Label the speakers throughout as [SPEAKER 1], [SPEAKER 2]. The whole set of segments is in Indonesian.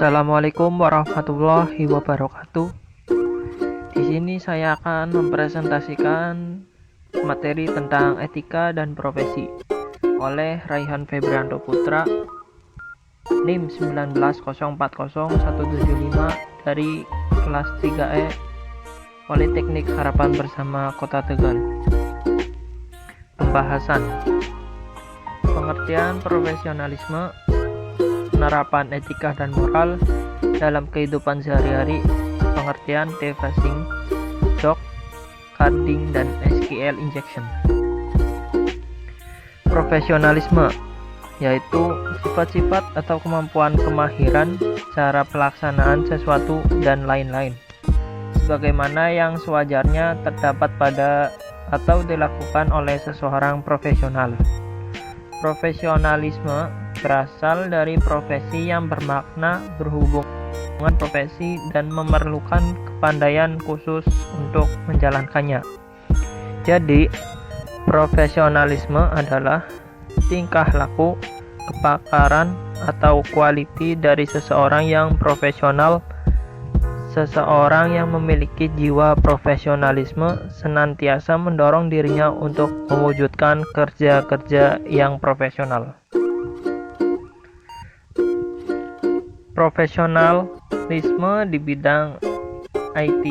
[SPEAKER 1] Assalamualaikum warahmatullahi wabarakatuh. Di sini saya akan mempresentasikan materi tentang etika dan profesi oleh Raihan Febrianto Putra, NIM 190400175 dari kelas 3E Politeknik Harapan Bersama Kota Tegal. Pembahasan pengertian profesionalisme, penerapan etika dan moral dalam kehidupan sehari-hari, pengertian dephasing, job, carding, dan SQL injection. Profesionalisme yaitu sifat-sifat atau kemampuan, kemahiran, cara pelaksanaan sesuatu, dan lain-lain, sebagaimana yang sewajarnya terdapat pada atau dilakukan oleh seseorang profesional. Profesionalisme berasal dari profesi yang bermakna berhubungan profesi dan memerlukan kepandaian khusus untuk menjalankannya. Jadi, profesionalisme adalah tingkah laku, kepakaran, atau kualiti dari seseorang yang profesional. Seseorang yang memiliki jiwa profesionalisme senantiasa mendorong dirinya untuk mewujudkan kerja-kerja yang profesional. Profesionalisme di bidang IT.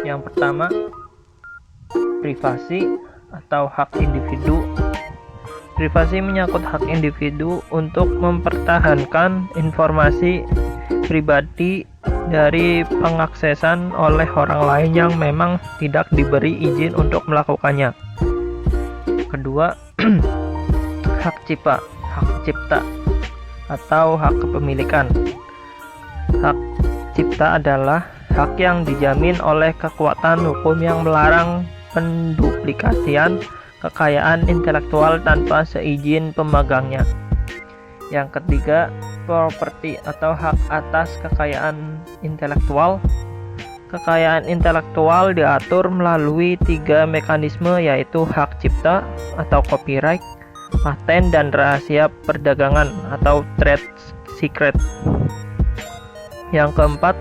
[SPEAKER 1] Yang pertama, privasi atau hak individu. Privasi menyangkut hak individu untuk mempertahankan informasi pribadi dari pengaksesan oleh orang lain yang memang tidak diberi izin untuk melakukannya. Kedua, hak cipta atau hak kepemilikan. Hak cipta adalah hak yang dijamin oleh kekuatan hukum yang melarang penduplikasian kekayaan intelektual tanpa seizin pemegangnya. Yang ketiga, properti atau hak atas kekayaan intelektual. Kekayaan intelektual diatur melalui 3 mekanisme, yaitu hak cipta atau copyright, paten, dan rahasia perdagangan atau trade secret. Yang keempat,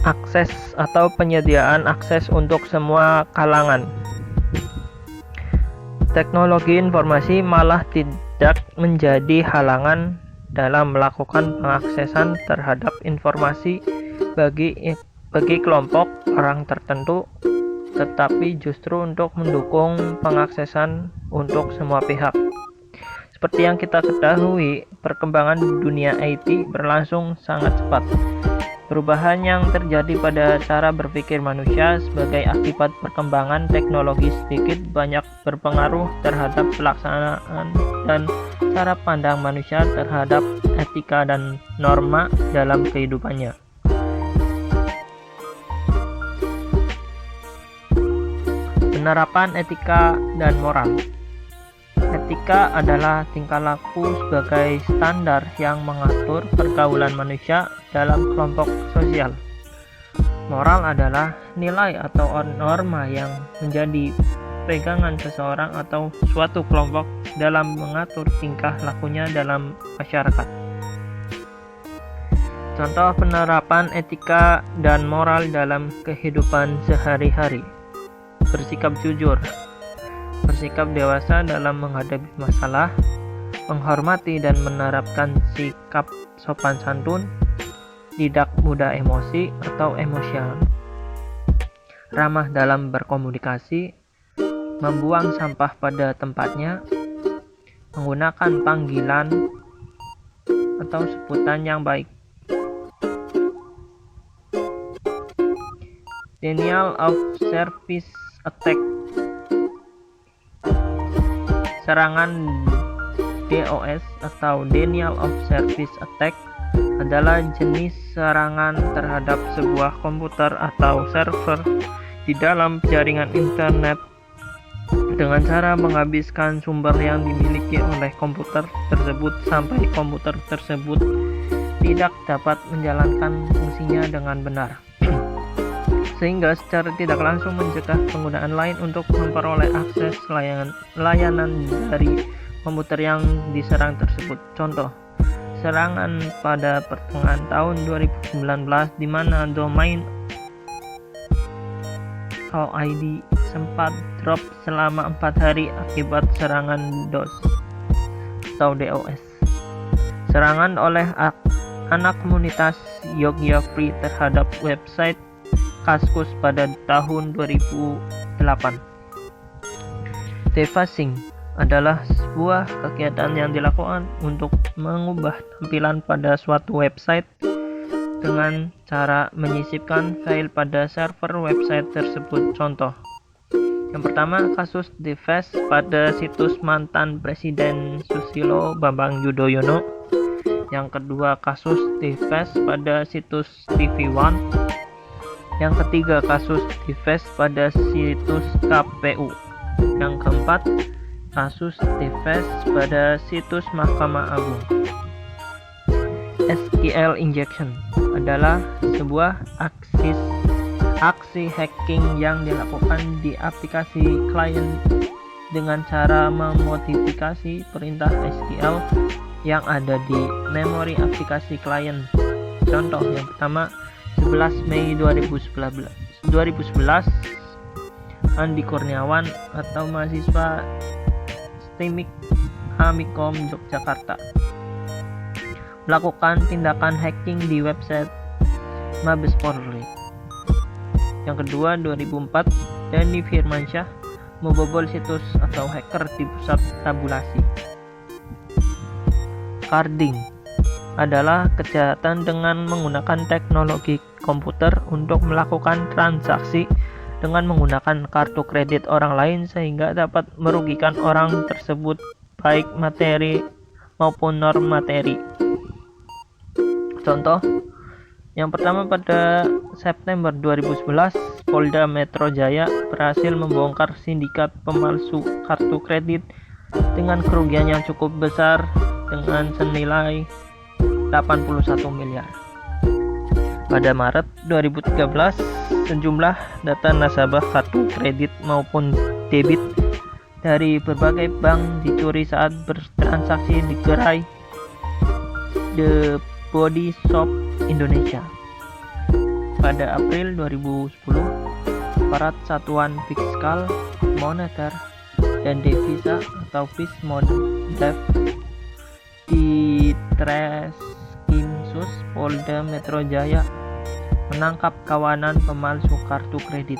[SPEAKER 1] akses atau penyediaan akses untuk semua kalangan. Teknologi informasi malah tidak menjadi halangan dalam melakukan pengaksesan terhadap informasi bagi kelompok orang tertentu, tetapi justru untuk mendukung pengaksesan untuk semua pihak. Seperti yang kita ketahui, perkembangan dunia IT berlangsung sangat cepat. Perubahan yang terjadi pada cara berpikir manusia sebagai akibat perkembangan teknologi sedikit banyak berpengaruh terhadap pelaksanaan dan cara pandang manusia terhadap etika dan norma dalam kehidupannya. Penerapan etika dan moral. Etika adalah tingkah laku sebagai standar yang mengatur pergaulan manusia dalam kelompok sosial. Moral adalah nilai atau norma yang menjadi pegangan seseorang atau suatu kelompok dalam mengatur tingkah lakunya dalam masyarakat. Contoh penerapan etika dan moral dalam kehidupan sehari-hari. Bersikap jujur, bersikap dewasa dalam menghadapi masalah, menghormati dan menerapkan sikap sopan santun, tidak mudah emosi atau emosian, ramah dalam berkomunikasi, membuang sampah pada tempatnya, menggunakan panggilan atau sebutan yang baik. Denial of service attack. Serangan DOS atau Denial of Service Attack adalah jenis serangan terhadap sebuah komputer atau server di dalam jaringan internet dengan cara menghabiskan sumber yang dimiliki oleh komputer tersebut sampai komputer tersebut tidak dapat menjalankan fungsinya dengan benar. sehingga secara tidak langsung mencegah penggunaan lain untuk memperoleh akses layanan dari komputer yang diserang tersebut. Contoh, serangan pada pertengahan tahun 2019 di mana domain OID sempat drop selama 4 hari akibat serangan DOS atau DOS. Serangan oleh anak komunitas Yogya Free terhadap website Kaskus pada tahun 2008. Dephasing adalah sebuah kegiatan yang dilakukan untuk mengubah tampilan pada suatu website dengan cara menyisipkan file pada server website tersebut. Contoh yang pertama, kasus deface pada situs mantan Presiden Susilo Bambang Yudhoyono. Yang kedua, kasus deface pada situs TV One. Yang ketiga, kasus deface pada situs KPU. Yang keempat, kasus deface pada situs Mahkamah Agung. SQL injection adalah sebuah aksi hacking yang dilakukan di aplikasi klien dengan cara memodifikasi perintah SQL yang ada di memori aplikasi klien. Contoh yang pertama, 11 Mei 2011, Andi Kurniawan atau mahasiswa STIMIK Amikom Yogyakarta melakukan tindakan hacking di website Mabes Polri. Yang kedua, 2004, Denny Firmansyah membobol situs atau hacker di pusat tabulasi. Carding adalah kejahatan dengan menggunakan teknologi komputer untuk melakukan transaksi dengan menggunakan kartu kredit orang lain sehingga dapat merugikan orang tersebut baik materi maupun non materi. Contoh yang pertama, pada September 2011 Polda Metro Jaya berhasil membongkar sindikat pemalsu kartu kredit dengan kerugian yang cukup besar dengan senilai 81 miliar. Pada Maret 2013, sejumlah data nasabah kartu kredit maupun debit dari berbagai bank dicuri saat bertransaksi di gerai The Body Shop Indonesia. Pada April 2010, aparat Satuan Fiskal, Moneter, dan Devisa atau Fismondev di Treskrimsus Polda Metro Jaya menangkap kawanan pemalsu kartu kredit.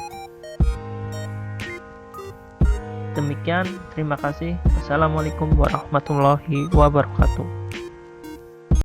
[SPEAKER 1] Demikian, terima kasih. Wassalamualaikum warahmatullahi wabarakatuh.